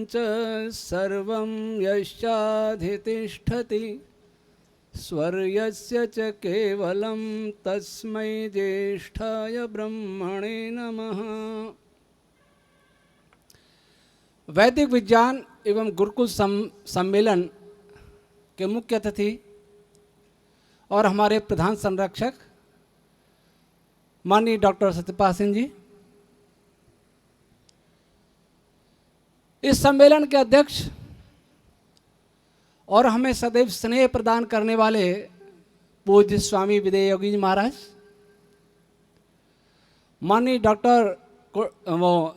च सर्वं यश्चाधितिष्ठति स्वर्यस्य च केवलं तस्मै ज्येष्ठाय ब्रह्मणे नमः। वैदिक विज्ञान एवं गुरुकुल सम्मेलन के मुख्य अतिथि और हमारे प्रधान संरक्षक माननीय डॉक्टर सत्यपाल सिंह जी, इस सम्मेलन के अध्यक्ष और हमें सदैव स्नेह प्रदान करने वाले पूज्य स्वामी विदय योगी जी महाराज, माननीय डॉक्टर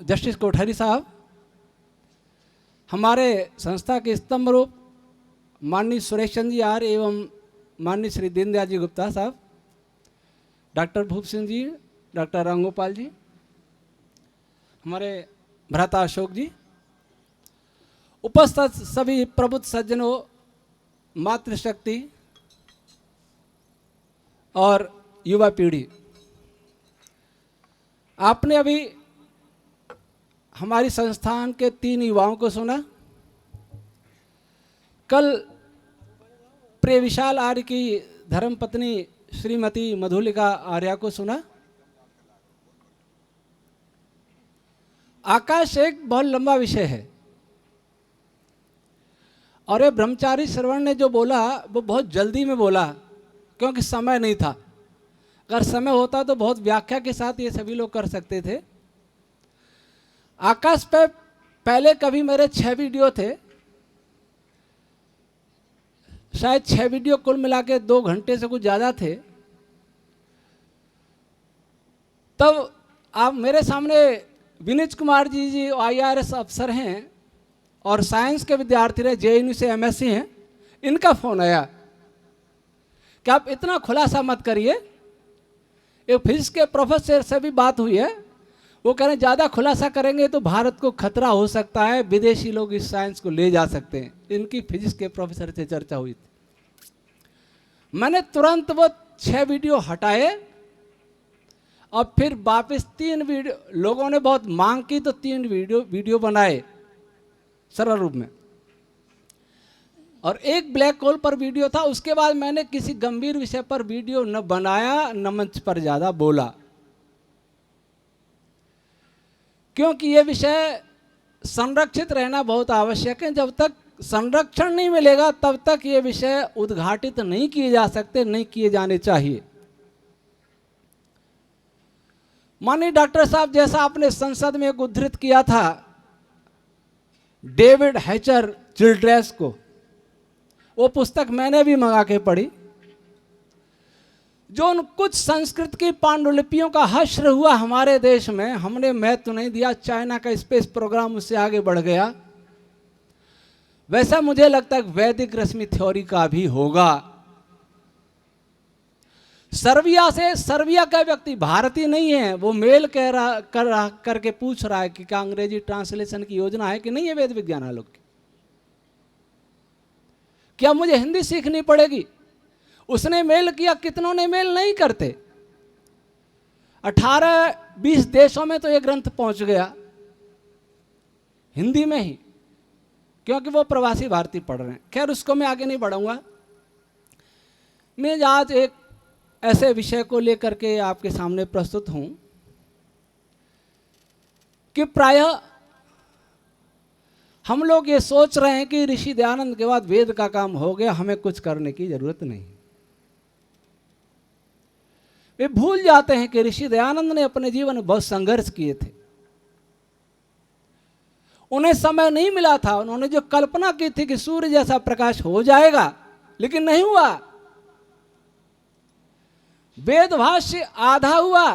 जस्टिस कोठारी साहब, हमारे संस्था के स्तंभ रूप माननीय सुरेश चंद्र जी आर्य एवं माननीय श्री दीनदयाल जी गुप्ता साहब, डॉक्टर भूप सिंह जी, डॉक्टर रामगोपाल जी, हमारे भ्राता अशोक जी, उपस्थित सभी प्रबुद्ध सज्जनों, मातृशक्ति और युवा पीढ़ी, आपने अभी हमारी संस्थान के 3 युवाओं को सुना। कल प्रिय विशाल आर्य की धर्मपत्नी श्रीमती मधुलिका आर्या को सुना। आकाश एक बहुत लंबा विषय है और ये ब्रह्मचारी श्रवण ने जो बोला वो बहुत जल्दी में बोला क्योंकि समय नहीं था। अगर समय होता तो बहुत व्याख्या के साथ ये सभी लोग कर सकते थे। आकाश पे पहले कभी मेरे 6 वीडियो थे, शायद 6 वीडियो कुल मिला के 2 घंटे से कुछ ज़्यादा थे। तब आप मेरे सामने विनीत कुमार जी IRS अफसर हैं और साइंस के विद्यार्थी रहे, JNU से MSc हैं, इनका फ़ोन आया कि आप इतना खुलासा मत करिए। एक फिजिक्स के प्रोफेसर से भी बात हुई है, वो कह रहे हैं ज़्यादा खुलासा करेंगे तो भारत को खतरा हो सकता है, विदेशी लोग इस साइंस को ले जा सकते हैं। इनकी फिजिक्स के प्रोफेसर से चर्चा हुई थी। मैंने तुरंत वो 6 वीडियो हटाए और फिर वापस 3 वीडियो, लोगों ने बहुत मांग की तो 3 वीडियो बनाए सरल रूप में, और एक ब्लैक होल पर वीडियो था। उसके बाद मैंने किसी गंभीर विषय पर वीडियो न बनाया न मंच पर ज़्यादा बोला, क्योंकि ये विषय संरक्षित रहना बहुत आवश्यक है। जब तक संरक्षण नहीं मिलेगा तब तक ये विषय उद्घाटित नहीं किए जा सकते, नहीं किए जाने चाहिए। माननीय डॉक्टर साहब, जैसा आपने संसद में एक उद्धृत किया था डेविड हैचर चिल्ड्रेस को, वो पुस्तक मैंने भी मंगा के पढ़ी। जो उन कुछ संस्कृत की पांडुलिपियों का हश्र हुआ हमारे देश में, हमने महत्व नहीं दिया। चाइना का स्पेस प्रोग्राम उससे आगे बढ़ गया। वैसा मुझे लगता है वैदिक रश्मि थ्योरी का भी होगा। सर्बिया का व्यक्ति भारतीय नहीं है, वो मेल करके पूछ रहा है कि क्या अंग्रेजी ट्रांसलेशन की योजना है कि नहीं है वेद विज्ञान आलोक की, क्या मुझे हिंदी सीखनी पड़ेगी। उसने मेल किया, कितनों ने मेल नहीं करते। 18-20 देशों में तो ये ग्रंथ पहुंच गया हिंदी में ही, क्योंकि वो प्रवासी भारतीय पढ़ रहे हैं। खैर, उसको मैं आगे नहीं बढ़ाऊंगा। मैं आज एक ऐसे विषय को लेकर के आपके सामने प्रस्तुत हूं कि प्रायः हम लोग ये सोच रहे हैं कि ऋषि दयानंद के बाद वेद का काम हो गया, हमें कुछ करने की जरूरत नहीं। वे भूल जाते हैं कि ऋषि दयानंद ने अपने जीवन में बहुत संघर्ष किए थे। उन्हें समय नहीं मिला था। उन्होंने जो कल्पना की थी कि सूर्य जैसा प्रकाश हो जाएगा, लेकिन नहीं हुआ। वेद भाष्य आधा हुआ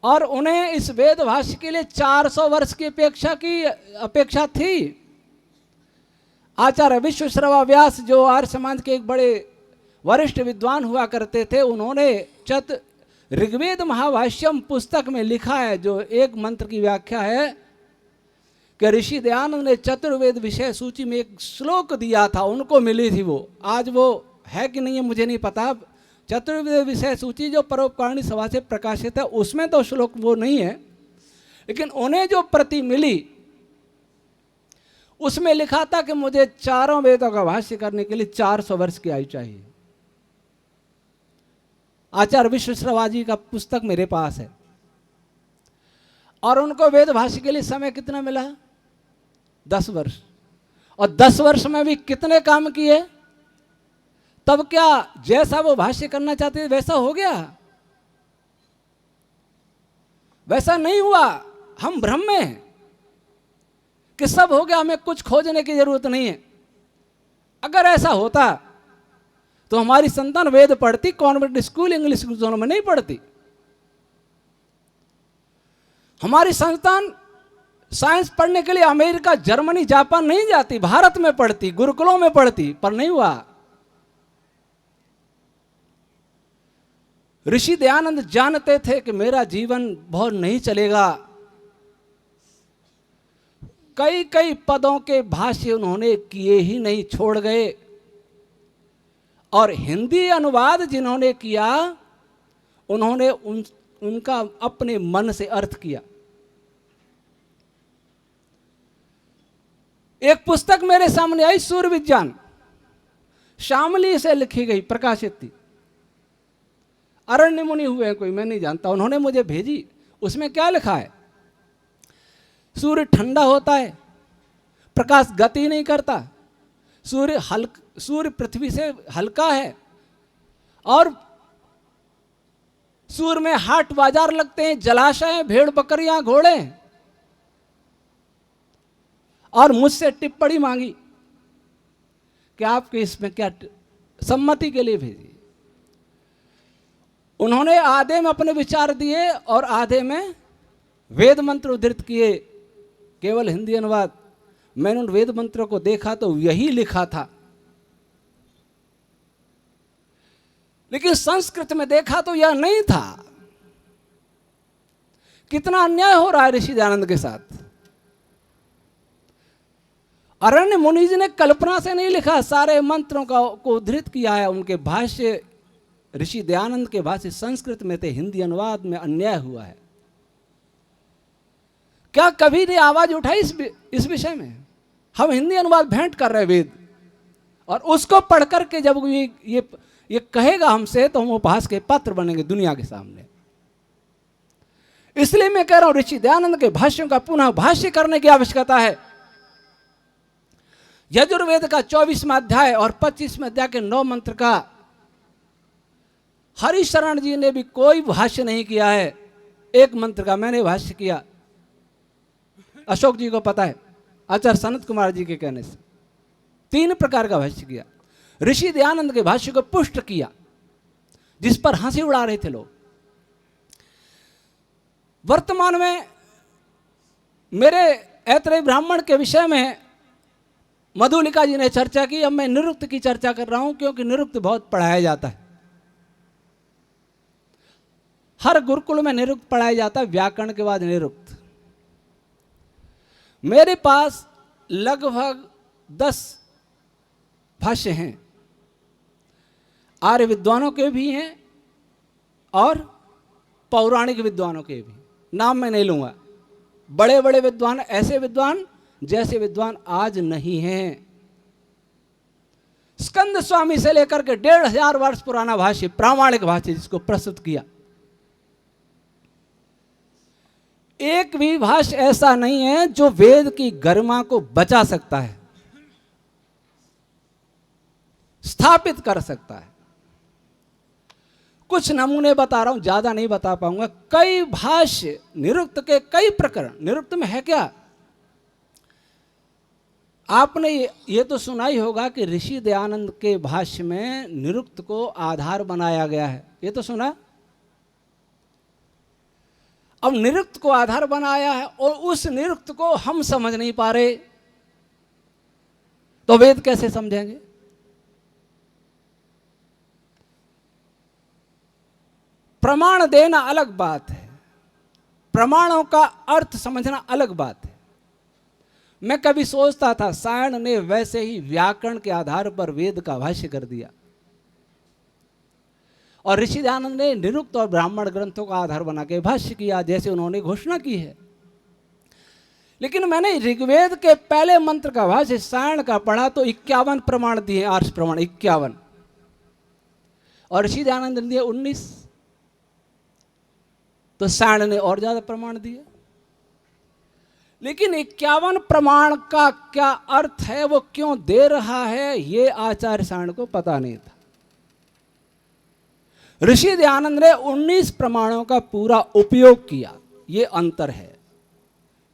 और उन्हें इस वेद भाष्य के लिए 400 वर्ष की अपेक्षा थी। आचार्य विश्वेश्वरैया व्यास, जो आर्य समाज के एक बड़े वरिष्ठ विद्वान हुआ करते थे, उन्होंने ऋग्वेद महाभाष्यम पुस्तक में लिखा है, जो एक मंत्र की व्याख्या है कि ऋषि दयानंद ने चतुर्वेद विषय सूची में एक श्लोक दिया था, उनको मिली थी वो। आज वो है कि नहीं है मुझे नहीं पता। चतुर्वेद विषय सूची जो परोपकारिणी सभा से प्रकाशित है, उसमें तो श्लोक वो नहीं है, लेकिन उन्हें जो प्रति मिली उसमें लिखा था कि मुझे चारों वेदों का भाष्य करने के लिए 400 वर्ष की आयु चाहिए। आचार्य विश्वेश्वरैया जी का पुस्तक मेरे पास है, और उनको वेद भाष्य के लिए समय कितना मिला? 10 वर्ष। और 10 वर्ष में भी कितने काम किए? तब क्या जैसा वो भाष्य करना चाहते थे वैसा हो गया? वैसा नहीं हुआ। हम भ्रम में हैं कि सब हो गया, हमें कुछ खोजने की जरूरत नहीं है। अगर ऐसा होता तो हमारी संतान वेद पढ़ती, कॉन्वेंट स्कूल इंग्लिश स्कूल दोनों में नहीं पढ़ती। हमारी संतान साइंस पढ़ने के लिए अमेरिका, जर्मनी, जापान नहीं जाती, भारत में पढ़ती, गुरुकुलों में पढ़ती, पर नहीं हुआ। ऋषि दयानंद जानते थे कि मेरा जीवन बहुत नहीं चलेगा। कई कई पदों के भाष्य उन्होंने किए ही नहीं, छोड़ गए। और हिंदी अनुवाद जिन्होंने किया, उन्होंने उनका अपने मन से अर्थ किया। एक पुस्तक मेरे सामने आई, सूर्य विज्ञान, शामली से लिखी गई, प्रकाशित थी। अरण्य मुनि हुए हैं कोई, मैं नहीं जानता, उन्होंने मुझे भेजी। उसमें क्या लिखा है? सूर्य ठंडा होता है, प्रकाश गति नहीं करता, सूर्य पृथ्वी से हल्का है, और सूर्य में हाट बाजार लगते हैं, जलाशय, भेड़ बकरियां, घोड़े। और मुझसे टिप्पणी मांगी कि आपके इसमें क्या सम्मति के लिए भेजी। उन्होंने आधे में अपने विचार दिए और आधे में वेद मंत्र उद्धृत किए, केवल हिंदी अनुवाद। मैंने उन वेद मंत्रों को देखा तो यही लिखा था, लेकिन संस्कृत में देखा तो यह नहीं था। कितना अन्याय हो रहा है ऋषि दयानंद के साथ। अरण्य मुनि जी ने कल्पना से नहीं लिखा, सारे मंत्रों को उद्धृत किया है। उनके भाष्य, ऋषि दयानंद के भाष्य संस्कृत में थे, हिंदी अनुवाद में अन्याय हुआ है। क्या कभी ने आवाज उठाई इस विषय में? हम हिंदी अनुवाद भेंट कर रहे वेद, और उसको पढ़ करके जब ये कहेगा हमसे, तो हम उपहास के पात्र बनेंगे दुनिया के सामने। इसलिए मैं कह रहा हूं, ऋषि दयानंद के भाष्यों का पुनः भाष्य करने की आवश्यकता है। यजुर्वेद का 24वां अध्याय और 25वें अध्याय के 9 मंत्र का हरिशरण जी ने भी कोई भाष्य नहीं किया है। एक मंत्र का मैंने भाष्य किया, अशोक जी को पता है, आचार्य सनत कुमार जी के कहने से 3 प्रकार का भाष्य किया। ऋषि दयानंद के भाष्य को पुष्ट किया, जिस पर हंसी उड़ा रहे थे लोग। वर्तमान में मेरे ऐतरेय ब्राह्मण के विषय में मधुलिका जी ने चर्चा की। अब मैं निरुक्त की चर्चा कर रहा हूं, क्योंकि निरुक्त बहुत पढ़ाया जाता है। हर गुरुकुल में निरुक्त पढ़ाया जाता है, व्याकरण के बाद निरुक्त। मेरे पास लगभग 10 भाष्य हैं, आर्य विद्वानों के भी हैं और पौराणिक विद्वानों के भी। नाम मैं नहीं लूंगा। बड़े बड़े विद्वान, ऐसे विद्वान जैसे विद्वान आज नहीं हैं। स्कंद स्वामी से लेकर के 1500 वर्ष पुराना भाष्य, प्रामाणिक भाष्य, जिसको प्रस्तुत किया, एक भी भाष्य ऐसा नहीं है जो वेद की गरिमा को बचा सकता है, स्थापित कर सकता है। कुछ नमूने बता रहा हूं, ज्यादा नहीं बता पाऊंगा। कई भाष्य, निरुक्त के कई प्रकरण। निरुक्त में है क्या? आपने ये तो सुना ही होगा कि ऋषि दयानंद के भाष्य में निरुक्त को आधार बनाया गया है, ये तो सुना। अब निरुक्त को आधार बनाया है और उस निरुक्त को हम समझ नहीं पा रहे, तो वेद कैसे समझेंगे? प्रमाण देना अलग बात है, प्रमाणों का अर्थ समझना अलग बात है। मैं कभी सोचता था सायण ने वैसे ही व्याकरण के आधार पर वेद का भाष्य कर दिया, और ऋषि दयानंद ने निरुक्त और ब्राह्मण ग्रंथों का आधार बना के भाष्य किया, जैसे उन्होंने घोषणा की है। लेकिन मैंने ऋग्वेद के पहले मंत्र का भाष्य सायण का पढ़ा तो 51 प्रमाण दिए, आर्ष प्रमाण 51, और ऋषि दयानंद ने दिए 19, तो सायण ने और ज्यादा प्रमाण दिए। लेकिन 51 प्रमाण का क्या अर्थ है, वो क्यों दे रहा है, ये आचार्य सायण को पता नहीं था। ऋषि दयानंद ने 19 प्रमाणों का पूरा उपयोग किया, ये अंतर है।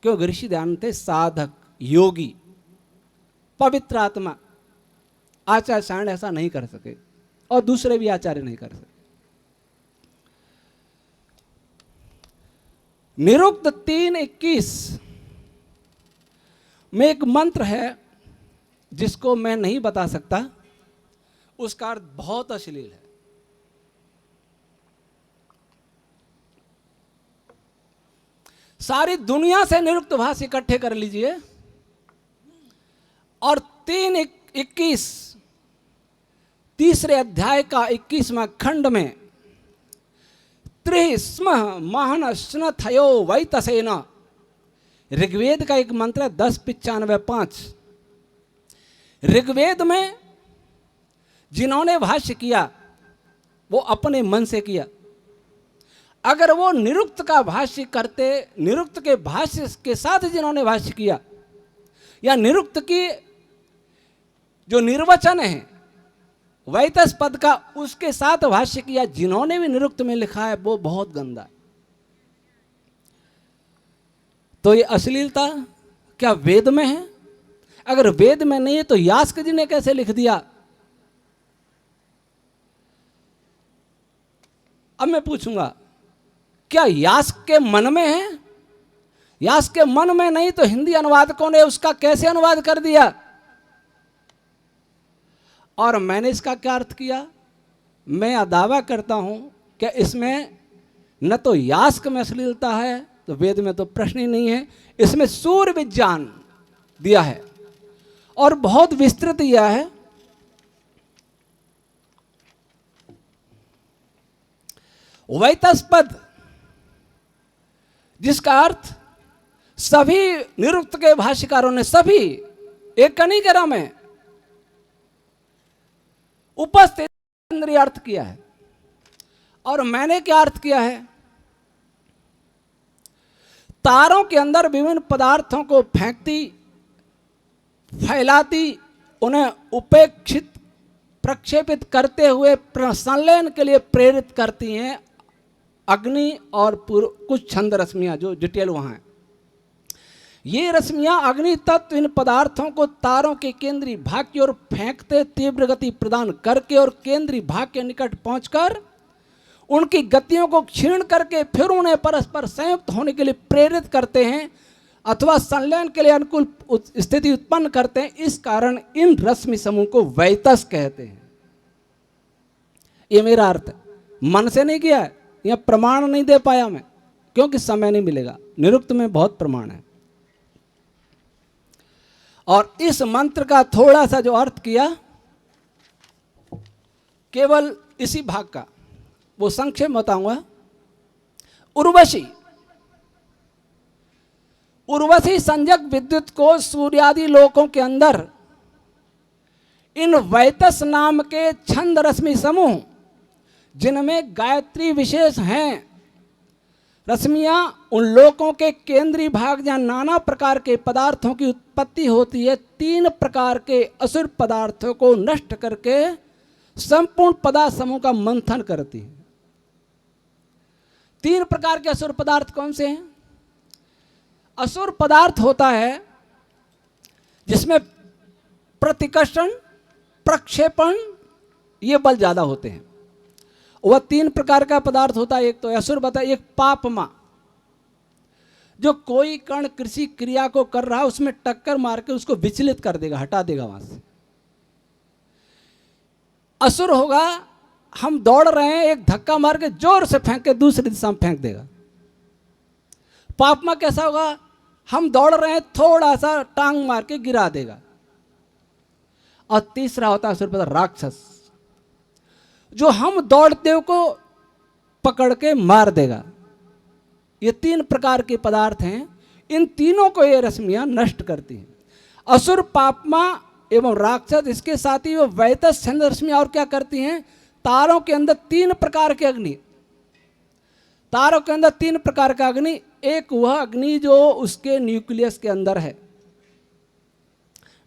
क्योंकि ऋषि दयानंद थे साधक, योगी, पवित्र आत्मा। आचार्य सायण ऐसा नहीं कर सके, और दूसरे भी आचार्य नहीं कर सके। निरुक्त 3:21 में एक मंत्र है जिसको मैं नहीं बता सकता, उसका अर्थ बहुत अश्लील है। सारी दुनिया से निरुक्त भाष्य इकट्ठे कर लीजिए और 3:21 तीसरे अध्याय का 21वां खंड में त्रिस्म महन स्नथयो वैतसेन, ऋग्वेद का एक मंत्र है 10:95-5। ऋग्वेद में जिन्होंने भाष्य किया वो अपने मन से किया। अगर वो निरुक्त का भाष्य करते, निरुक्त के भाष्य के साथ जिन्होंने भाष्य किया, या निरुक्त की जो निर्वचन है वैतस पद का, उसके साथ भाष्य किया, जिन्होंने भी निरुक्त में लिखा है वो बहुत गंदा। तो ये अश्लीलता क्या वेद में है? अगर वेद में नहीं है तो यास्क जी ने कैसे लिख दिया? अब मैं पूछूंगा, क्या यास्क के मन में है? यास्क के मन में नहीं तो हिंदी अनुवादकों ने उसका कैसे अनुवाद कर दिया? और मैंने इसका क्या अर्थ किया? मैं दावा करता हूं कि इसमें न तो यास्क में अश्लीलता है, तो वेद में तो प्रश्न ही नहीं है। इसमें सूर्य विज्ञान दिया है और बहुत विस्तृत दिया है। वैतस्पद, जिसका अर्थ सभी निरुक्त के भाष्यकारों ने, सभी एक कनिकरा में उपस्थित इंद्रिय अर्थ किया है। और मैंने क्या अर्थ किया है? तारों के अंदर विभिन्न पदार्थों को फेंकती, फैलाती, उन्हें उपेक्षित, प्रक्षेपित करते हुए संलयन के लिए प्रेरित करती हैं अग्नि और कुछ छंद रश्मियां, जो डिटेल वहां है। ये रश्मियां अग्नि तत्व इन पदार्थों को तारों के केंद्रीय भाग की ओर फेंकते, तीव्र गति प्रदान करके और केंद्रीय भाग के निकट पहुंचकर उनकी गतियों को क्षीण करके फिर उन्हें परस्पर संयुक्त होने के लिए प्रेरित करते हैं अथवा संलयन के लिए अनुकूल स्थिति उत्पन्न करते हैं। इस कारण इन रश्मि समूह को वैतस कहते हैं। ये मेरा अर्थ है, मन से नहीं किया है, यह प्रमाण नहीं दे पाया मैं, क्योंकि समय नहीं मिलेगा। निरुक्त में बहुत प्रमाण है। और इस मंत्र का थोड़ा सा जो अर्थ किया, केवल इसी भाग का, वो संक्षेप बताऊंगा। उर्वशी, उर्वशी संजक विद्युत को सूर्यादि लोकों के अंदर इन वैतस नाम के छंद रश्मि समूह, जिनमें गायत्री विशेष हैं, रश्मियां उन लोकों के केंद्रीय भाग जहां नाना प्रकार के पदार्थों की उत्पत्ति होती है, 3 प्रकार के असुर पदार्थों को नष्ट करके संपूर्ण पदार्थ समूह का मंथन करती है। 3 प्रकार के असुर पदार्थ कौन से हैं? असुर पदार्थ होता है जिसमें प्रतिकर्षण, प्रक्षेपण, ये बल ज्यादा होते हैं। वह 3 प्रकार का पदार्थ होता है। एक तो असुर बता, एक पापमा, जो कोई कण कृषि क्रिया को कर रहा है उसमें टक्कर मार के उसको विचलित कर देगा, हटा देगा वहां से। असुर होगा, हम दौड़ रहे हैं, एक धक्का मार के जोर से फेंक के दूसरी दिशा में फेंक देगा। पापमा कैसा होगा? हम दौड़ रहे हैं, थोड़ा सा टांग मार के गिरा देगा। और तीसरा होता है असुर पदार्थ राक्षस, जो हम दौड़ते को पकड़ के मार देगा। ये 3 प्रकार के पदार्थ हैं। इन तीनों को ये रश्मियां नष्ट करती हैं। असुर, पापमा एवं राक्षस, इसके साथ ही वो वैतस छंद रश्मियां और क्या करती हैं, तारों के अंदर 3 प्रकार के अग्नि, तारों के अंदर 3 प्रकार का अग्नि, एक वह अग्नि जो उसके न्यूक्लियस के अंदर है,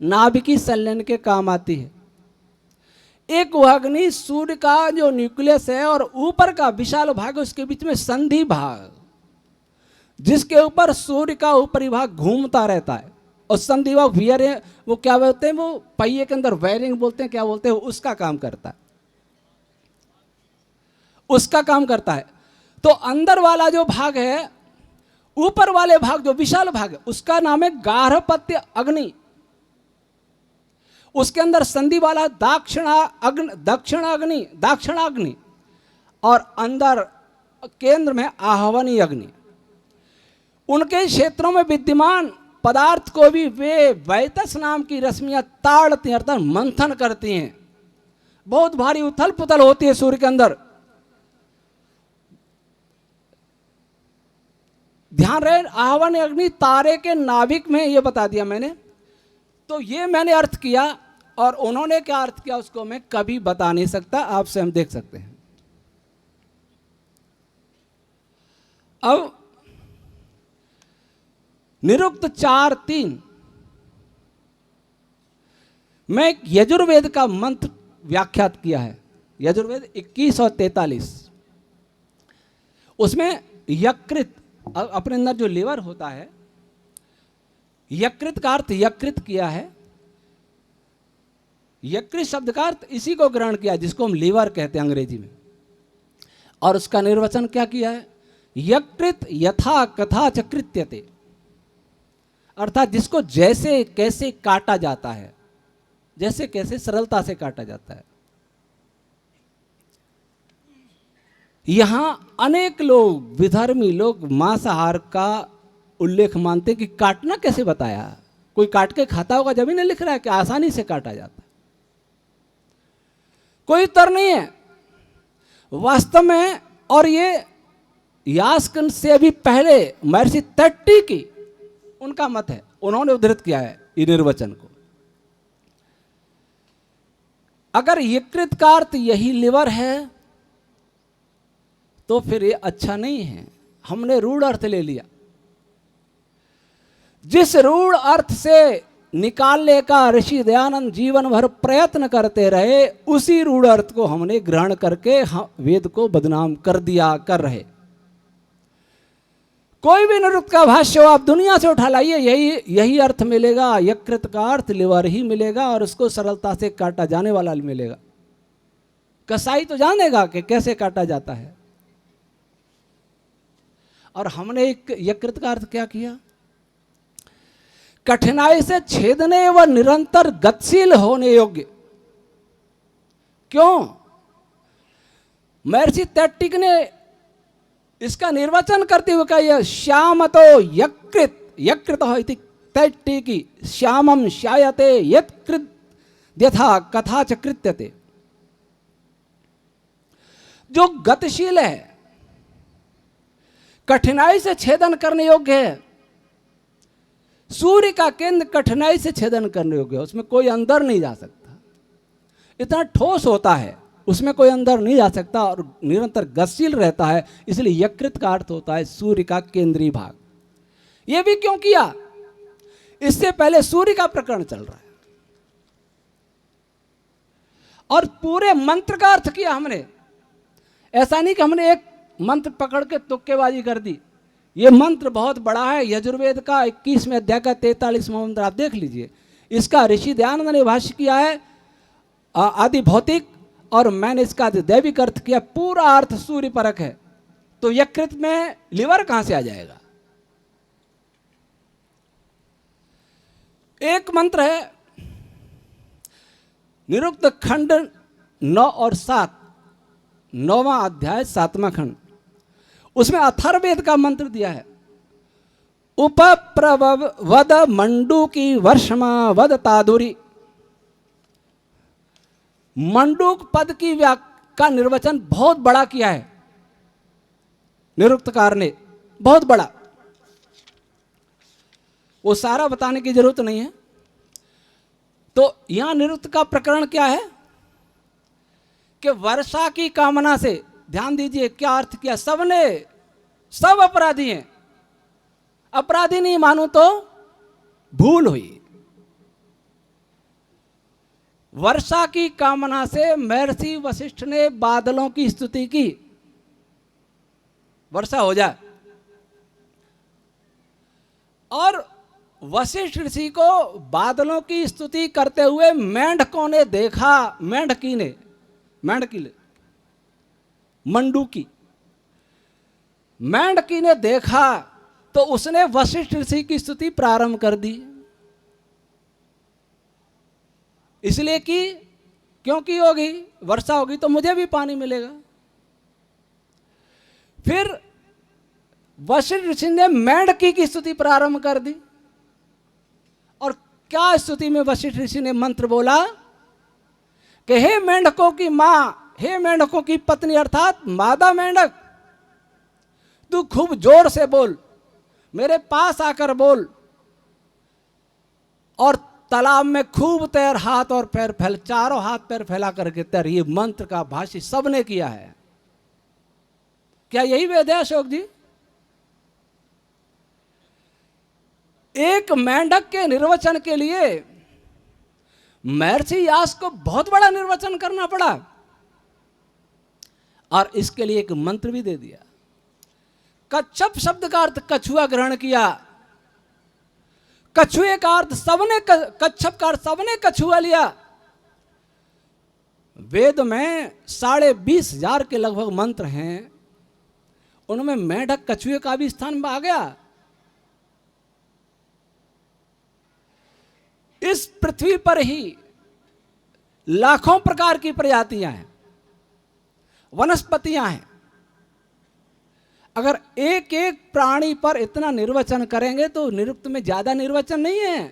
नाभिकीय संलयन के काम आती है। एक वह अग्नि सूर्य का जो न्यूक्लियस है और ऊपर का विशाल भाग है, उसके बीच में संधि भाग, जिसके ऊपर सूर्य का ऊपरी भाग घूमता रहता है, और संधि भाग वियर, वो क्या बोलते हैं, वो पहिए के अंदर वायरिंग बोलते हैं, क्या बोलते हैं, उसका काम करता है, उसका काम करता है। तो अंदर वाला जो भाग है, ऊपर वाले भाग जो विशाल भाग है, उसका नाम है गार्हपत्य अग्नि। उसके अंदर संधि वाला दाक्षिणाग्नि, और अंदर केंद्र में आहवनी अग्नि। उनके क्षेत्रों में विद्यमान पदार्थ को भी वे वैतस नाम की रश्मियां ताड़ती हैं, अर्थात मंथन करती हैं। बहुत भारी उथल पुथल होती है सूर्य के अंदर। ध्यान रहे, आहवन अग्नि तारे के नाभिक में, ये बता दिया मैंने। तो ये मैंने अर्थ किया, और उन्होंने क्या अर्थ किया उसको मैं कभी बता नहीं सकता, आपसे हम देख सकते हैं। अब निरुक्त 4:3 मैं यजुर्वेद का मंत्र व्याख्यात किया है, यजुर्वेद 21 और 43। उसमें यकृत, अपने अंदर जो लीवर होता है, यकृत का अर्थ यकृत किया है। यकृत शब्द का अर्थ इसी को ग्रहण किया जिसको हम लीवर कहते हैं अंग्रेजी में, और उसका निर्वचन क्या किया है, यकृत यथा कथा च कृत्यते, अर्थात जिसको जैसे कैसे काटा जाता है, जैसे कैसे सरलता से काटा जाता है। यहां अनेक लोग, विधर्मी लोग मांसाहार का उल्लेख मानते कि काटना कैसे बताया, कोई काट के खाता होगा जब ही नहीं लिख रहा है कि आसानी से काटा जाता है। कोई उत्तर नहीं है वास्तव में। और ये यास्कन से भी पहले महर्षि तट्टी की उनका मत है, उन्होंने उद्धृत किया है ये निर्वचन को। अगर यकृत का अर्थ यही लिवर है तो फिर ये अच्छा नहीं है, हमने रूढ़ अर्थ ले लिया। जिस रूढ़ अर्थ से निकालने का ऋषि दयानंद जीवन भर प्रयत्न करते रहे, उसी रूढ़ अर्थ को हमने ग्रहण करके वेद को बदनाम कर रहे। कोई भी निरुक्त का भाष्य हो आप दुनिया से उठा लाइए, यही अर्थ मिलेगा, यकृत का अर्थ लिवर ही मिलेगा, और उसको सरलता से काटा जाने वाला मिलेगा। कसाई तो जानेगा कि कैसे काटा जाता है। और हमने एक यकृत का अर्थ क्या किया, कठिनाई से छेदने व निरंतर गतिशील होने योग्य। क्यों? महर्षि तैत्तिक ने इसका निर्वचन करते हुए कहा, यह श्यामतो यकृत इति तैत्तिकी श्यामम श्यायते यत्कृत यथा कथा च कृत्यते। जो गतिशील है, कठिनाई से छेदन करने योग्य है। सूर्य का केंद्र कठिनाई से छेदन करने योग्य है, उसमें कोई अंदर नहीं जा सकता, इतना ठोस होता है, उसमें कोई अंदर नहीं जा सकता, और निरंतर गतिशील रहता है। इसलिए यकृत का अर्थ होता है सूर्य का केंद्रीय भाग। यह भी क्यों किया, इससे पहले सूर्य का प्रकरण चल रहा है, और पूरे मंत्र का अर्थ किया हमने। ऐसा नहीं कि हमने एक मंत्र पकड़ के तुक्केबाजी कर दी। ये मंत्र बहुत बड़ा है, यजुर्वेद का 21वें अध्याय का 43वां मंत्र आप देख लीजिए। इसका ऋषि दयानंद ने भाष्य किया है आदि भौतिक, और मैंने इसका दैविक अर्थ किया। पूरा अर्थ सूर्य परक है, तो यकृत में लिवर कहां से आ जाएगा। एक मंत्र है निरुक्त खंड 9 और 7, 9वां अध्याय 7वां खंड, उसमें अथर्ववेद का मंत्र दिया है। उपप्रभव वद मंडूकी वर्षमा वद तादुरी। मंडूक पद की का निर्वचन बहुत बड़ा किया है निरुक्तकार ने, बहुत बड़ा। वो सारा बताने की जरूरत नहीं है। तो यहां निरुक्त का प्रकरण क्या है कि वर्षा की कामना से, ध्यान दीजिए क्या अर्थ किया, सब अपराधी हैं, अपराधी नहीं मानू तो भूल हुई। वर्षा की कामना से महर्षि वशिष्ठ ने बादलों की स्तुति की, वर्षा हो जाए। और वशिष्ठ ऋषि को बादलों की स्तुति करते हुए मेंढकों ने देखा, मेंढकी ने देखा तो उसने वशिष्ठ ऋषि की स्तुति प्रारंभ कर दी। इसलिए कि क्योंकि होगी वर्षा होगी तो मुझे भी पानी मिलेगा। फिर वशिष्ठ ऋषि ने मेंढकी की स्तुति प्रारंभ कर दी। और क्या स्तुति में वशिष्ठ ऋषि ने मंत्र बोला कि हे मेंढकों की मां, हे मेंढकों की पत्नी अर्थात मादा मेंढक, तू खूब जोर से बोल, मेरे पास आकर बोल, और तालाब में खूब तैर, हाथ और पैर फैल, चारों हाथ पैर फैला करके तैर। ये मंत्र का भाष्य सबने किया है। क्या यही वेद है अशोक जी? एक मेंढक के निर्वचन के लिए महर्षि व्यास को बहुत बड़ा निर्वचन करना पड़ा, और इसके लिए एक मंत्र भी दे दिया। कच्छप शब्द का अर्थ कछुआ ग्रहण किया। कछुए का अर्थ सबने, कच्छप का अर्थ सबने कछुआ लिया। वेद में 20,500 के लगभग मंत्र हैं, उनमें मेंढक कछुए का भी स्थान आ गया। इस पृथ्वी पर ही लाखों प्रकार की प्रजातियां हैं, वनस्पतियां हैं। अगर एक एक प्राणी पर इतना निर्वचन करेंगे तो निरुक्त में ज्यादा निर्वचन नहीं है।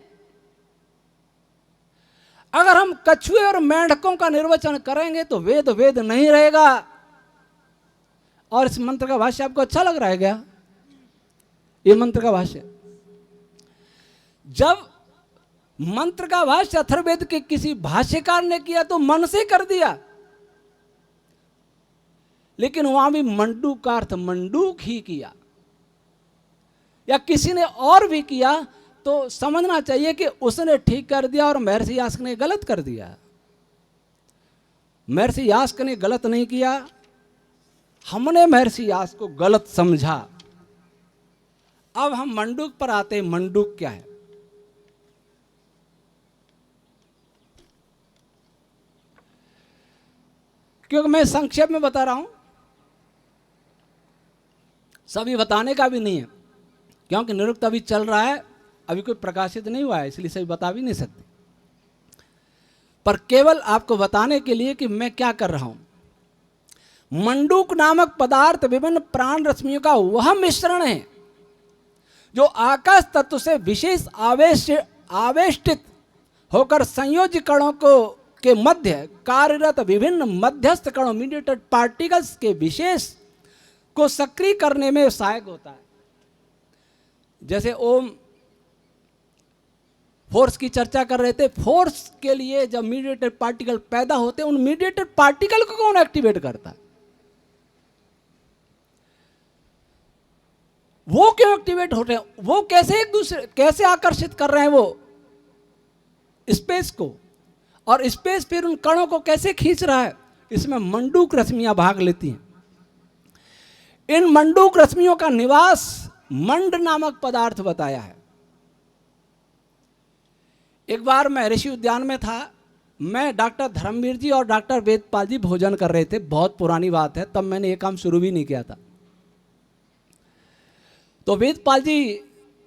अगर हम कछुए और मेंढकों का निर्वचन करेंगे तो वेद वेद नहीं रहेगा। और इस मंत्र का भाष्य आपको अच्छा लग रहा है क्या? ये मंत्र का भाष्य, जब मंत्र का भाष्य अथर्ववेद के किसी भाष्यकार ने किया तो मन से कर दिया, लेकिन वहां भी मंडूक का अर्थ मंडूक ही किया, या किसी ने और भी किया तो समझना चाहिए कि उसने ठीक कर दिया और महर्षि यास्क ने गलत कर दिया। महर्षि यास्क ने गलत नहीं किया, हमने महर्षि यास्क को गलत समझा। अब हम मंडूक पर आते हैं। मंडूक क्या है? क्योंकि मैं संक्षेप में बता रहा हूं, सभी बताने का भी नहीं है, क्योंकि निरुक्त अभी चल रहा है, अभी कोई प्रकाशित नहीं हुआ है, इसलिए सभी बता भी नहीं सकते। पर केवल आपको बताने के लिए कि मैं क्या कर रहा हूं। मंडूक नामक पदार्थ विभिन्न प्राण रश्मियों का वह मिश्रण है जो आकाश तत्व से विशेष आवेष्टित होकर संयोज्य कणों को के मध्य कार्यरत विभिन्न मध्यस्थ कणों मीडिएटेड पार्टिकल्स के विशेष को सक्रिय करने में सहायक होता है। जैसे ओम फोर्स की चर्चा कर रहे थे, फोर्स के लिए जब मीडिएटेड पार्टिकल पैदा होते हैं, उन मीडिएटेड पार्टिकल को कौन एक्टिवेट करता है? वो क्यों एक्टिवेट हो रहे हैं? वो कैसे एक दूसरे कैसे आकर्षित कर रहे हैं वो स्पेस को, और स्पेस फिर उन कणों को कैसे खींच रहा है? इसमें मंडूक रश्मियां भाग लेती हैं। इन मंडूक रश्मियों का निवास मंड नामक पदार्थ बताया है। एक बार मैं ऋषि उद्यान में था, मैं डॉक्टर धर्मवीर जी और डॉक्टर वेदपाल जी भोजन कर रहे थे। बहुत पुरानी बात है, तब मैंने ये काम शुरू भी नहीं किया था। तो वेदपाल जी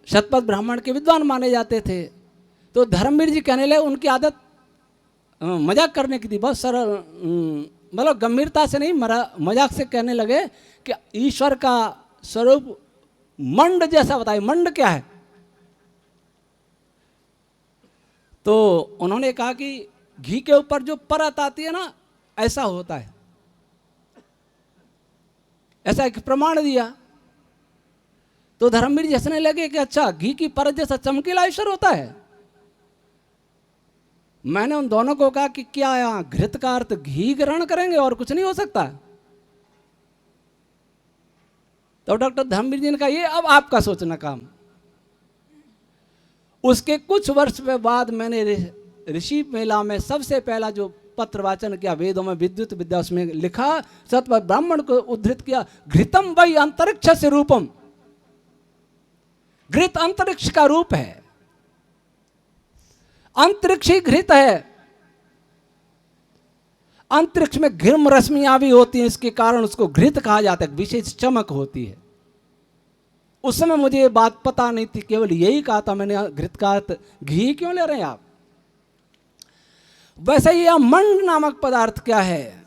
शतपथ ब्राह्मण के विद्वान माने जाते थे, तो धर्मवीर जी कहने लगे, उनकी आदत मजाक करने की थी, बहुत सरल, मतलब गंभीरता से नहीं, मजाक से कहने लगे कि ईश्वर का स्वरूप मंड जैसा बताइए। मंड क्या है? तो उन्होंने कहा कि घी के ऊपर जो परत आती है ना, ऐसा होता है। ऐसा एक प्रमाण दिया। तो धर्मवीर जी हंसने लगे कि अच्छा, घी की परत जैसा चमकीला ईश्वर होता है। मैंने उन दोनों को कहा कि क्या यहां घृत का अर्थ घी ग्रहण करेंगे और कुछ नहीं हो सकता? तो डॉक्टर धर्मवीर जी ने कहा ये अब आपका सोचना काम। उसके कुछ वर्ष के बाद मैंने ऋषि मेला में सबसे पहला जो पत्र वाचन किया, वेदों में विद्युत विद्या, उसमें लिखा, सत्व ब्राह्मण को उद्धृत किया, घृतम वही अंतरिक्ष से रूपम। घृत अंतरिक्ष का रूप है, अंतरिक्ष ही घृत है। अंतरिक्ष में घृम रश्मियां भी होती हैं, इसके कारण उसको घृत कहा जाता है, विशेष चमक होती है। उस समय मुझे ये बात पता नहीं थी, केवल यही कहा था मैंने, घृत का अर्थ घी क्यों ले रहे हैं आप? वैसे ये मंड नामक पदार्थ क्या है?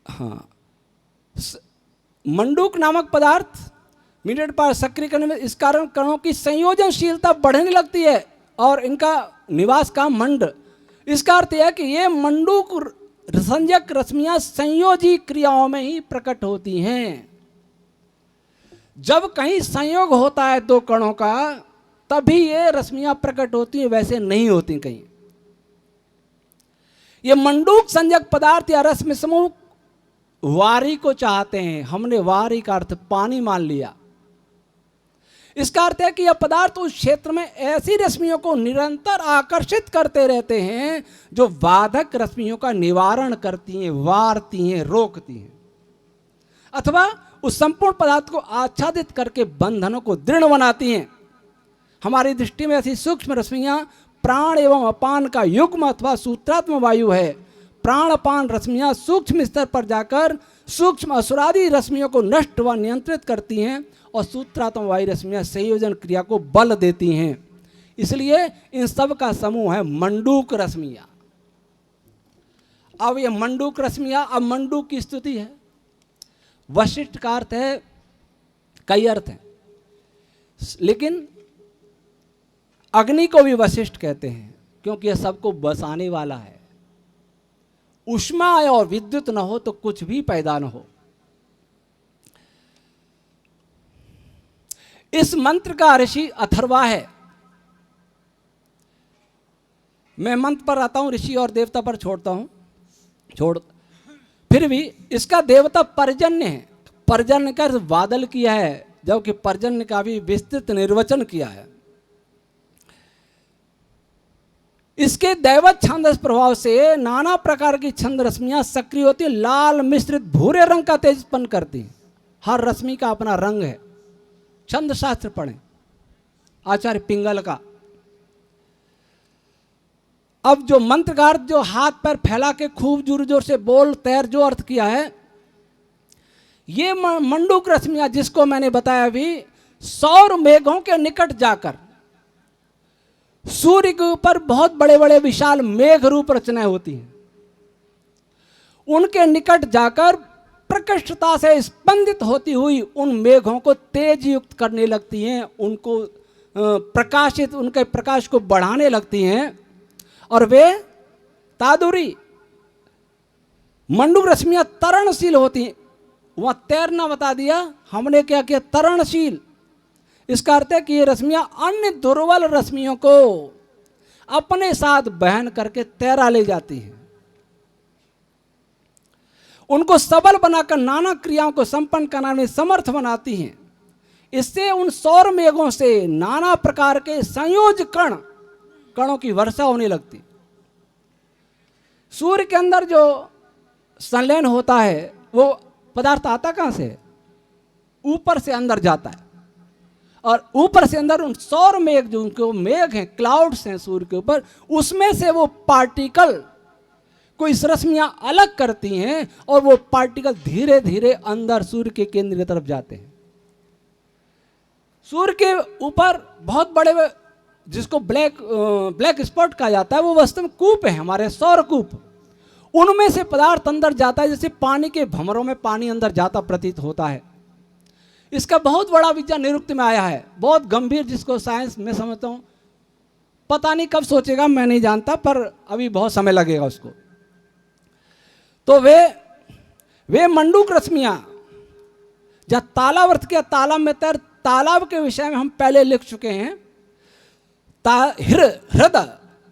हाँ, मंडूक नामक पदार्थ मीडिएट पर सक्रिय करने में इस कारण कणों की संयोजनशीलता बढ़ने लगती है और इनका निवास का मंड। इसका अर्थ यह है कि ये मंडूक संजक रश्मियां संयोजी क्रियाओं में ही प्रकट होती हैं। जब कहीं संयोग होता है दो कणों का, तभी ये रश्मियां प्रकट होती हैं, वैसे नहीं होती कहीं। ये मंडूक संजक पदार्थ या रश्मि समूह वारी को चाहते हैं। हमने वारी का अर्थ पानी मान लिया। इसका अर्थ है कि यह पदार्थ उस क्षेत्र में ऐसी रश्मियों को निरंतर आकर्षित करते रहते हैं जो बाधक रश्मियों का निवारण करती हैं, वारती हैं, रोकती हैं, अथवा उस संपूर्ण पदार्थ को आच्छादित करके बंधनों को दृढ़ बनाती हैं। हमारी दृष्टि में ऐसी सूक्ष्म रश्मियां प्राण एवं अपान का युग्म अथवा सूत्रात्म वायु है। प्राण अपान रश्मियां सूक्ष्म स्तर पर जाकर सूक्ष्म असुरादि रश्मियों को नष्ट व नियंत्रित करती हैं और सूत्रात्म वायु रश्मियां संयोजन क्रिया को बल देती हैं। इसलिए इन सब का समूह है मंडूक रश्मियां। अब ये मंडूक रश्मियां, अब मंडूक की स्तुति है। वशिष्ठ का अर्थ है, कई अर्थ हैं, लेकिन अग्नि को भी वशिष्ठ कहते हैं क्योंकि यह सबको बसाने वाला है। ऊष्मा और विद्युत न हो तो कुछ भी पैदा न हो। इस मंत्र का ऋषि अथर्वा है। मैं मंत्र पर आता हूं, ऋषि और देवता पर छोड़ता हूं। फिर भी इसका देवता पर्जन्य है। पर्जन्य का बादल किया है, जबकि पर्जन्य का भी विस्तृत निर्वचन किया है। इसके दैवत छंद प्रभाव से नाना प्रकार की छंद रश्मियां सक्रिय होती है, लाल मिश्रित भूरे रंग का तेज उत्पन्न करती हैं। हर रश्मि का अपना रंग है। छंद शास्त्र पढ़ें आचार्य पिंगल का। अब जो मंत्रगार जो हाथ पैर फैला के खूब जोर जोर से बोल तैर जो अर्थ किया है, ये मंडूक रश्मियां जिसको मैंने बताया अभी, सौर मेघों के निकट जाकर सूर्य के ऊपर बहुत बड़े बड़े विशाल मेघ रूप रचनाएं होती हैं, उनके निकट जाकर प्रकृष्टता से स्पंदित होती हुई उन मेघों को तेज युक्त करने लगती हैं, उनको प्रकाशित, उनके प्रकाश को बढ़ाने लगती हैं। और वे तादुरी मंडूक रश्मियां तरणशील होती हैं। वहां तैरना बता दिया, हमने क्या किया, तरणशील। इसका अर्थ है कि ये रश्मियां अन्य दुर्बल रश्मियों को अपने साथ बहन करके तैरा ले जाती हैं, उनको सबल बनाकर नाना क्रियाओं को संपन्न कराने में समर्थ बनाती हैं। इससे उन सौर मेघों से नाना प्रकार के संयोज कणों की वर्षा होने लगती। सूर्य के अंदर जो संलयन होता है वो पदार्थ आता कहां से? ऊपर से अंदर जाता है, और ऊपर से अंदर उन सौर मेघ जो उनको मेघ हैं, क्लाउड्स हैं सूर्य के ऊपर, उसमें से वो पार्टिकल को इस रश्मियां अलग करती हैं और वो पार्टिकल धीरे धीरे अंदर सूर्य के केंद्र की तरफ जाते हैं। सूर्य के ऊपर बहुत बड़े, जिसको ब्लैक स्पॉट कहा जाता है, वो वास्तव में कूप है, हमारे सौर कूप। उनमें से पदार्थ अंदर जाता है, जैसे पानी के भंवरों में पानी अंदर जाता प्रतीत होता है। इसका बहुत बड़ा विज्ञान निरुक्ति में आया है, बहुत गंभीर, जिसको साइंस में समझता हूं पता नहीं कब सोचेगा, मैं नहीं जानता, पर अभी बहुत समय लगेगा उसको। तो वे मंडूक रश्मियां जब तालाब अर्थ के तालाब में तैर, तालाब के विषय में हम पहले लिख चुके हैं।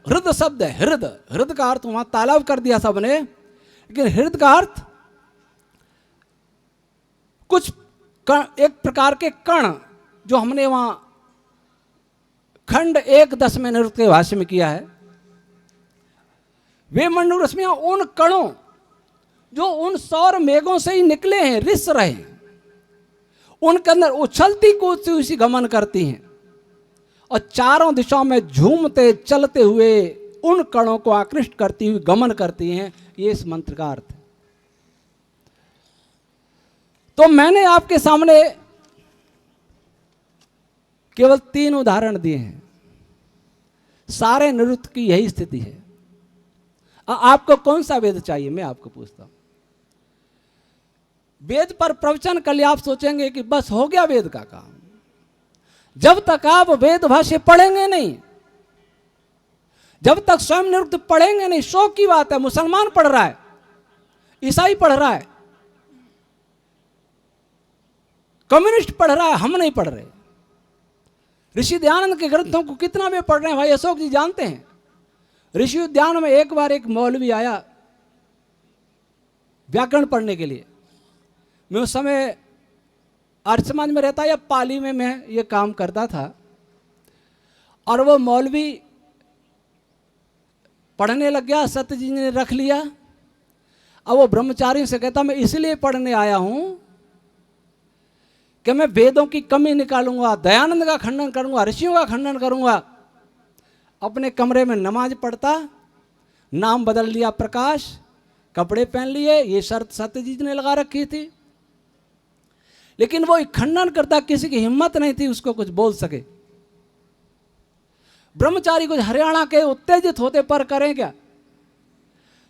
हृद शब्द है, हृद का अर्थ वहां तालाब कर दिया सबने, लेकिन हृद का अर्थ कुछ एक प्रकार के कण जो हमने वहां खंड 1:10 में नृत्य के भाष्य में किया है। वे मंडूक रश्मियां उन कणों जो उन सौर मेघों से ही निकले हैं, रिस रहे हैं, उनके अंदर उछलती कूदती हुई गमन करती हैं और चारों दिशाओं में झूमते चलते हुए उन कणों को आकृष्ट करती हुई गमन करती हैं। ये इस मंत्र का अर्थ है। तो मैंने आपके सामने केवल 3 उदाहरण दिए हैं। सारे नृत्य की यही स्थिति है। आपको कौन सा वेद चाहिए, मैं आपको पूछता हूं। वेद पर प्रवचन कर लिया, आप सोचेंगे कि बस हो गया वेद का काम। जब तक आप वेद भाष्य पढ़ेंगे नहीं, जब तक स्वयं नृत्य पढ़ेंगे नहीं, शौक की बात है। मुसलमान पढ़ रहा है, ईसाई पढ़ रहा है, कम्युनिस्ट पढ़ रहा है, हम नहीं पढ़ रहे। ऋषि दयानंद के ग्रंथों को कितना वे पढ़ रहे हैं, भाई अशोक जी जानते हैं। ऋषि उद्यान में एक बार एक मौलवी आया व्याकरण पढ़ने के लिए। मैं उस समय आर्य समाज में रहता या पाली में मैं ये काम करता था, और वो मौलवी पढ़ने लग गया, सत्य जी ने रख लिया। अब वो ब्रह्मचारियों से कहता, मैं इसलिए पढ़ने आया हूं कि मैं वेदों की कमी निकालूंगा, दयानंद का खंडन करूंगा, ऋषियों का खंडन करूंगा। अपने कमरे में नमाज पढ़ता, नाम बदल लिया प्रकाश, कपड़े पहन लिए, ये शर्त सत्य जी ने लगा रखी थी। लेकिन वो खंडन करता, किसी की हिम्मत नहीं थी उसको कुछ बोल सके। ब्रह्मचारी कुछ हरियाणा के उत्तेजित होते पर करें क्या।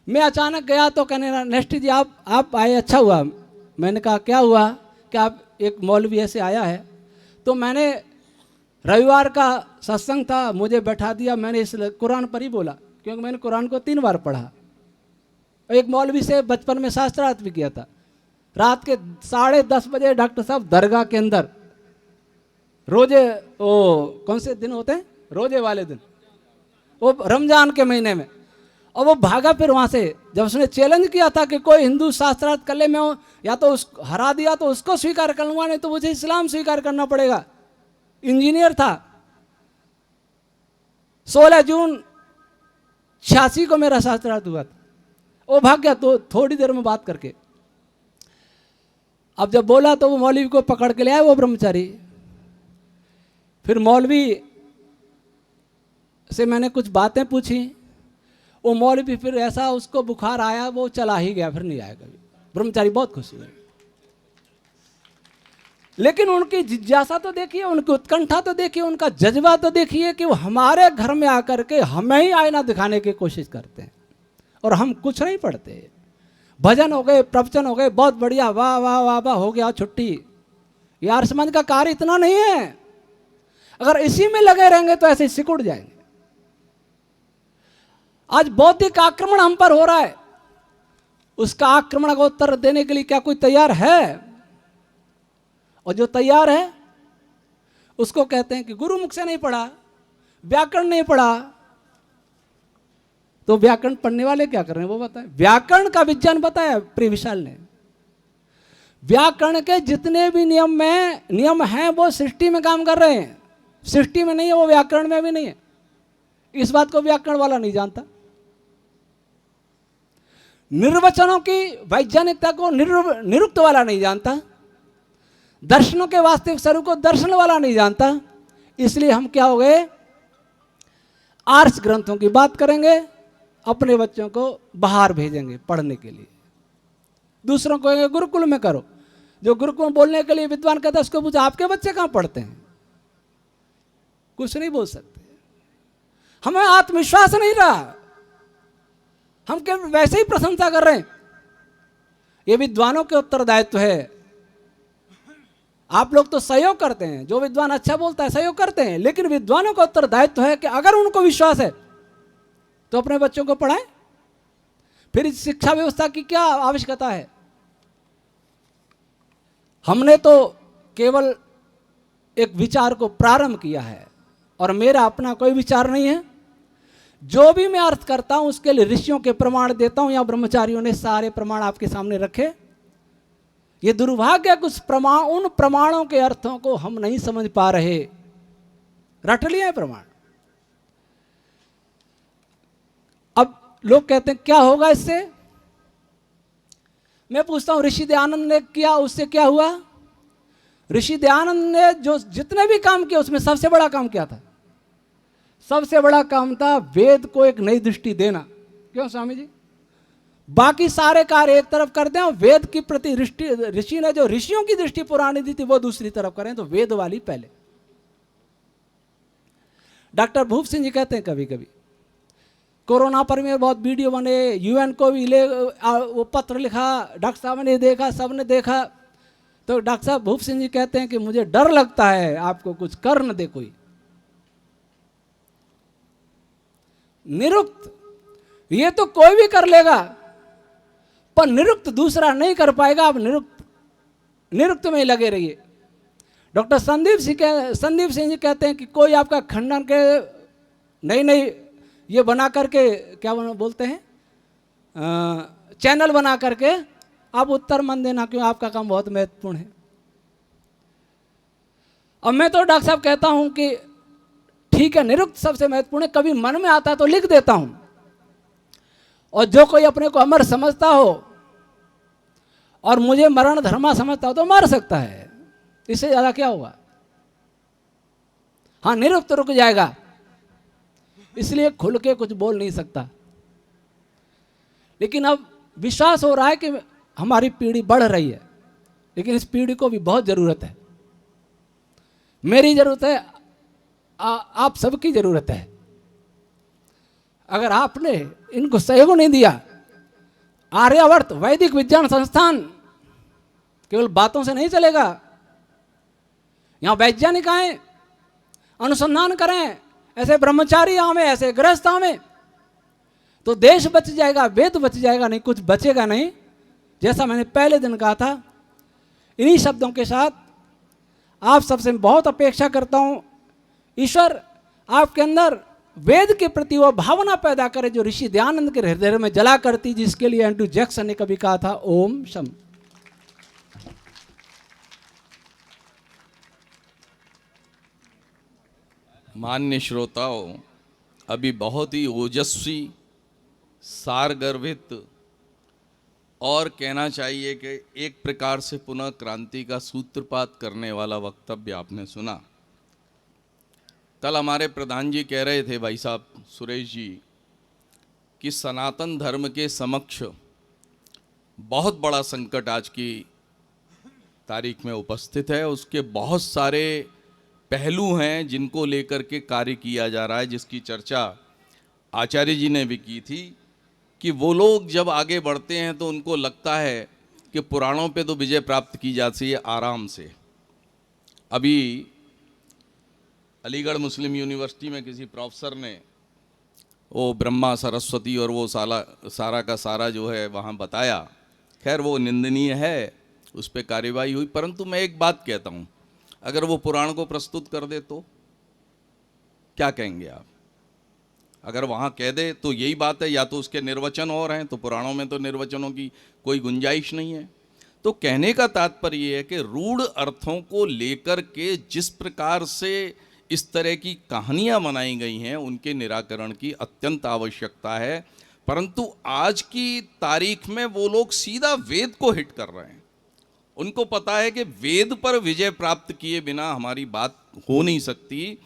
मैं अचानक गया तो कहने नेक्स्ट जी आप आए, अच्छा हुआ। मैंने कहा क्या हुआ, कि आप एक मौलवी ऐसे आया है। तो मैंने रविवार का सत्संग था, मुझे बैठा दिया, मैंने इस कुरान पर ही बोला, क्योंकि मैंने कुरान को 3 बार पढ़ा। एक मौलवी से बचपन में शास्त्रार्थ भी किया था। रात के 10:30 बजे डॉक्टर साहब दरगाह के अंदर, रोजे, वो कौन से दिन होते हैं, रोजे वाले दिन, वो रमजान के महीने में, और वो भागा फिर वहां से। जब उसने चैलेंज किया था कि कोई हिंदू शास्त्रार्थ कर ले, मैं या तो हरा दिया तो उसको स्वीकार कर लूंगा, नहीं तो मुझे इस्लाम स्वीकार करना पड़ेगा। इंजीनियर था। 16 जून 86 को मेरा शास्त्रार्थ हुआ था। वो भाग गया तो थोड़ी देर में बात करके। अब जब बोला तो वो मौलवी को पकड़ के ले आए, वो ब्रह्मचारी। फिर मौलवी से मैंने कुछ बातें पूछी। वो मौलवी फिर ऐसा उसको बुखार आया, वो चला ही गया, फिर नहीं आया कभी। ब्रह्मचारी बहुत खुश हुए। लेकिन उनकी जिज्ञासा तो देखिए, उनकी उत्कंठा तो देखिए, उनका जज्बा तो देखिए कि वो हमारे घर में आकर के हमें ही आईना दिखाने की कोशिश करते हैं, और हम कुछ नहीं पढ़ते। भजन हो गए, प्रवचन हो गए, बहुत बढ़िया, वाह वाह वाह वाह, हो गया छुट्टी। यार समाज का कार्य इतना नहीं है। अगर इसी में लगे रहेंगे तो ऐसे सिकुड़ जाएंगे। आज बौद्धिक आक्रमण हम पर हो रहा है, उसका आक्रमण का उत्तर देने के लिए क्या कोई तैयार है? और जो तैयार है उसको कहते हैं कि गुरुमुख से नहीं पढ़ा, व्याकरण नहीं पढ़ा। तो व्याकरण पढ़ने वाले क्या कर रहे हैं वो बताएं। व्याकरण का विज्ञान बताया प्रिय विशाल ने। व्याकरण के जितने भी नियम हैं वो सृष्टि में काम कर रहे हैं, सृष्टि में नहीं है, वो व्याकरण में भी नहीं है। इस बात को व्याकरण वाला नहीं जानता। निर्वचनों की वैज्ञानिकता को निरुक्त वाला नहीं जानता। दर्शनों के वास्तविक स्वरूप को दर्शन वाला नहीं जानता। इसलिए हम क्या हो गए, आर्ष ग्रंथों की बात करेंगे, अपने बच्चों को बाहर भेजेंगे पढ़ने के लिए, दूसरों को कहेंगे गुरुकुल में करो। जो गुरुकुल में बोलने के लिए विद्वान कहता है उसको पूछा आपके बच्चे कहां पढ़ते हैं, कुछ नहीं बोल सकते। हमें आत्मविश्वास नहीं रहा, हम केवल वैसे ही प्रशंसा कर रहे हैं। ये विद्वानों के उत्तरदायित्व है। आप लोग तो सहयोग करते हैं, जो विद्वान अच्छा बोलता है सहयोग करते हैं, लेकिन विद्वानों का उत्तरदायित्व है कि अगर उनको विश्वास है तो अपने बच्चों को पढ़ाएं। फिर इस शिक्षा व्यवस्था की क्या आवश्यकता है? हमने तो केवल एक विचार को प्रारंभ किया है और मेरा अपना कोई विचार नहीं है। जो भी मैं अर्थ करता हूं उसके लिए ऋषियों के प्रमाण देता हूं, या ब्रह्मचारियों ने सारे प्रमाण आपके सामने रखे। ये दुर्भाग्य कुछ प्रमाण, उन प्रमाणों के अर्थों को हम नहीं समझ पा रहे, रट लिए हैं प्रमाण। अब लोग कहते हैं क्या होगा इससे? मैं पूछता हूं ऋषि दयानंद ने किया, उससे क्या हुआ? ऋषि दयानंद ने जो जितने भी काम किए उसमें सबसे बड़ा काम क्या था? सबसे बड़ा काम था वेद को एक नई दृष्टि देना। क्यों स्वामी जी? बाकी सारे कार्य एक तरफ कर दें, वेद की प्रति ऋषि ने जो ऋषियों की दृष्टि पुरानी दी थी वो दूसरी तरफ करें, तो वेद वाली पहले। डॉक्टर भूप सिंह जी कहते हैं कभी कभी कोरोना पर में बहुत वीडियो बने, यूएन को भी वो पत्र लिखा, डॉक्टर साहब ने देखा, सब ने देखा, तो डॉक्टर साहब भूप सिंह जी कहते हैं कि मुझे डर लगता है आपको कुछ कर न दे कोई। निरुक्त ये तो कोई भी कर लेगा, पर निरुक्त दूसरा नहीं कर पाएगा। आप निरुक्त में ही लगे रहिए। डॉक्टर संदीप सिंह जी कहते हैं कि कोई आपका खंडन के नहीं ये बना करके क्या बोलते हैं, चैनल बना करके आप उत्तर मन देना, क्यों? आपका काम बहुत महत्वपूर्ण है। अब मैं तो डॉक्टर साहब कहता हूं कि ठीक है, निरुक्त सबसे महत्वपूर्ण है, कभी मन में आता तो लिख देता हूं, और जो कोई अपने को अमर समझता हो और मुझे मरण धर्मा समझता हो तो मार सकता है, इससे ज्यादा क्या होगा? हाँ, निरुक्त रुक जाएगा, इसलिए खुल के कुछ बोल नहीं सकता। लेकिन अब विश्वास हो रहा है कि हमारी पीढ़ी बढ़ रही है, लेकिन इस पीढ़ी को भी बहुत जरूरत है। मेरी जरूरत है, आप सबकी जरूरत है। अगर आपने इनको सहयोग नहीं दिया, आर्यावर्त वैदिक विज्ञान संस्थान केवल बातों से नहीं चलेगा। यहां वैज्ञानिक आए, अनुसंधान करें, ऐसे ब्रह्मचारी आवे, ऐसे गृहस्थ आवे, तो देश बच जाएगा, वेद बच जाएगा, नहीं कुछ बचेगा नहीं। जैसा मैंने पहले दिन कहा था, इन्हीं शब्दों के साथ आप सबसे बहुत अपेक्षा करता हूं, ईश्वर आपके अंदर वेद के प्रति वो भावना पैदा करे जो ऋषि दयानंद के हृदय में जला करती, जिसके लिए एंड्रू जैक्सन ने कभी कहा था ओम शम। मान्य श्रोताओं, अभी बहुत ही ओजस्वी, सारगर्भित और कहना चाहिए कि एक प्रकार से पुनः क्रांति का सूत्रपात करने वाला वक्तव्य आपने सुना। कल हमारे प्रधान जी कह रहे थे, भाई साहब सुरेश जी, कि सनातन धर्म के समक्ष बहुत बड़ा संकट आज की तारीख में उपस्थित है। उसके बहुत सारे पहलू हैं जिनको लेकर के कार्य किया जा रहा है, जिसकी चर्चा आचार्य जी ने भी की थी कि वो लोग जब आगे बढ़ते हैं तो उनको लगता है कि पुराणों पे तो विजय प्राप्त की जाती है आराम से। अभी अलीगढ़ मुस्लिम यूनिवर्सिटी में किसी प्रोफेसर ने वो ब्रह्मा सरस्वती और वो सारा का सारा जो है वहाँ बताया। खैर वो निंदनीय है, उस पर कार्यवाही हुई, परंतु मैं एक बात कहता हूँ, अगर वो पुराण को प्रस्तुत कर दे तो क्या कहेंगे आप? अगर वहाँ कह दे तो यही बात है, या तो उसके निर्वचन और हैं, तो पुराणों में तो निर्वचनों की कोई गुंजाइश नहीं है। तो कहने का तात्पर्य ये है कि रूढ़ अर्थों को लेकर के जिस प्रकार से इस तरह की कहानियाँ बनाई गई हैं, उनके निराकरण की अत्यंत आवश्यकता है। परंतु आज की तारीख में वो लोग सीधा वेद को हिट कर रहे हैं। उनको पता है कि वेद पर विजय प्राप्त किए बिना हमारी बात हो नहीं सकती,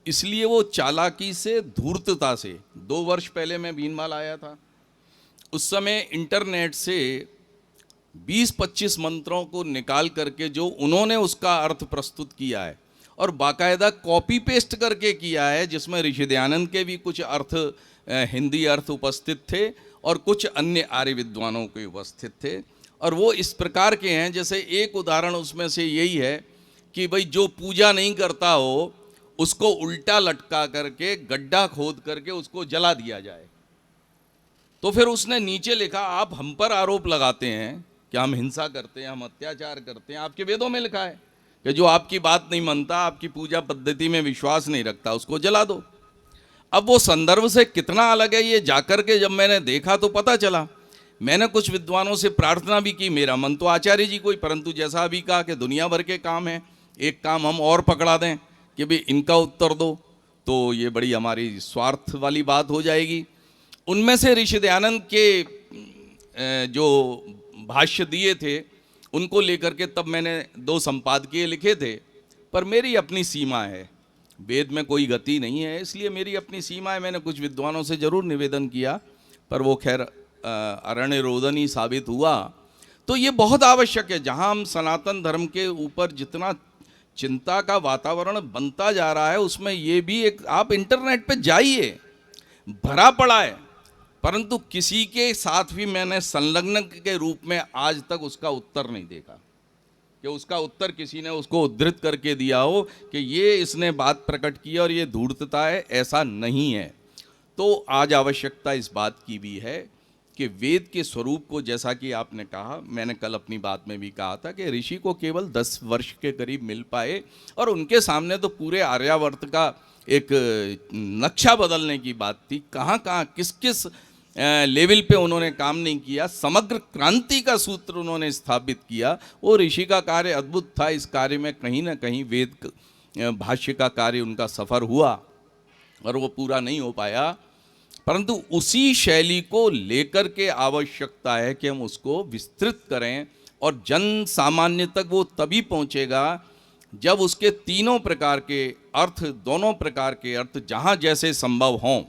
इसलिए वो चालाकी से, धूर्तता से। 2 वर्ष पहले मैं भीनमाल आया था, उस समय इंटरनेट से 20-25 मंत्रों को निकाल करके जो उन्होंने उसका अर्थ प्रस्तुत किया है, और बाकायदा कॉपी पेस्ट करके किया है, जिसमें ऋषि दयानंद के भी कुछ अर्थ, हिंदी अर्थ उपस्थित थे और कुछ अन्य आर्य विद्वानों के उपस्थित थे। और वो इस प्रकार के हैं, जैसे एक उदाहरण उसमें से यही है कि भाई जो पूजा नहीं करता हो उसको उल्टा लटका करके गड्ढा खोद करके उसको जला दिया जाए। तो फिर उसने नीचे लिखा, आप हम पर आरोप लगाते हैं कि हम हिंसा करते हैं, हम अत्याचार करते हैं। आपके वेदों में लिखा है कि जो आपकी बात नहीं मानता, आपकी पूजा पद्धति में विश्वास नहीं रखता, उसको जला दो। अब वो संदर्भ से कितना अलग है ये जाकर के जब मैंने देखा तो पता चला। मैंने कुछ विद्वानों से प्रार्थना भी की, मेरा मन तो आचार्य जी कोई, परंतु जैसा अभी कहा कि दुनिया भर के काम हैं, एक काम हम और पकड़ा दें कि भाई इनका उत्तर दो, तो ये बड़ी हमारी स्वार्थ वाली बात हो जाएगी। उनमें से ऋषि दयानंद के जो भाष्य दिए थे उनको लेकर के तब मैंने 2 संपादकीय लिखे थे, पर मेरी अपनी सीमा है, वेद में कोई गति नहीं है, इसलिए मेरी अपनी सीमा है। मैंने कुछ विद्वानों से जरूर निवेदन किया, पर वो खैर अरण्य रोदन ही साबित हुआ। तो ये बहुत आवश्यक है, जहाँ हम सनातन धर्म के ऊपर जितना चिंता का वातावरण बनता जा रहा है, उसमें ये भी एक, आप इंटरनेट पे जाइए, भरा पड़ा है, परंतु किसी के साथ भी मैंने संलग्न के रूप में आज तक उसका उत्तर नहीं देखा कि उसका उत्तर किसी ने उसको उद्धृत करके दिया हो कि ये इसने बात प्रकट की और ये धूर्तता है, ऐसा नहीं है। तो आज आवश्यकता इस बात की भी है कि वेद के स्वरूप को, जैसा कि आपने कहा, मैंने कल अपनी बात में भी कहा था कि ऋषि को केवल 10 वर्ष के करीब मिल पाए और उनके सामने तो पूरे आर्यावर्त का एक नक्शा बदलने की बात थी। कहाँ कहाँ किस किस लेवल पे उन्होंने काम नहीं किया, समग्र क्रांति का सूत्र उन्होंने स्थापित किया। वो ऋषि का कार्य अद्भुत था। इस कार्य में कहीं ना कहीं वेद भाष्य का कार्य उनका सफर हुआ और वो पूरा नहीं हो पाया, परंतु उसी शैली को लेकर के आवश्यकता है कि हम उसको विस्तृत करें और जन सामान्य तक वो तभी पहुंचेगा जब उसके तीनों प्रकार के अर्थ, दोनों प्रकार के अर्थ जहाँ जैसे संभव हों,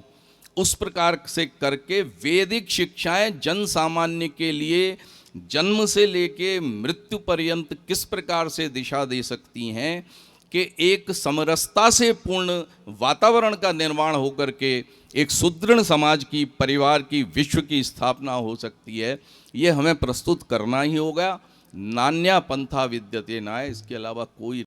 उस प्रकार से करके वैदिक शिक्षाएं जन सामान्य के लिए जन्म से लेके मृत्यु पर्यंत किस प्रकार से दिशा दे सकती हैं कि एक समरसता से पूर्ण वातावरण का निर्माण होकर के एक सुदृढ़ समाज की, परिवार की, विश्व की स्थापना हो सकती है। ये हमें प्रस्तुत करना ही होगा। नान्या पंथा विद्यते नाय, इसके अलावा कोई